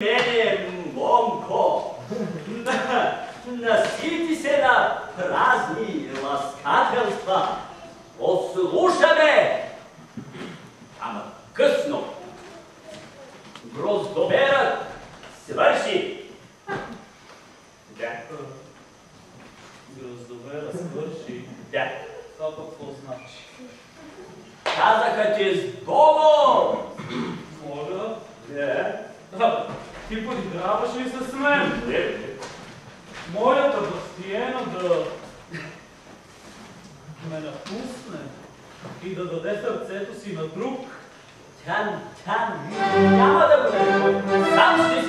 Мене, момко, насити се на празни ласкателства. Послуша ме! Ама късно. Гроздоверът свърши. Да. Гроздоверът свърши? Да. Това пък какво значи? Казаха, че с Богом! Моля? Да. Ти подиграваш ли с мен? Не. Моята Бастиена да ме напусне и да даде сърцето си на друг. Тя няма да го даде. Сам ще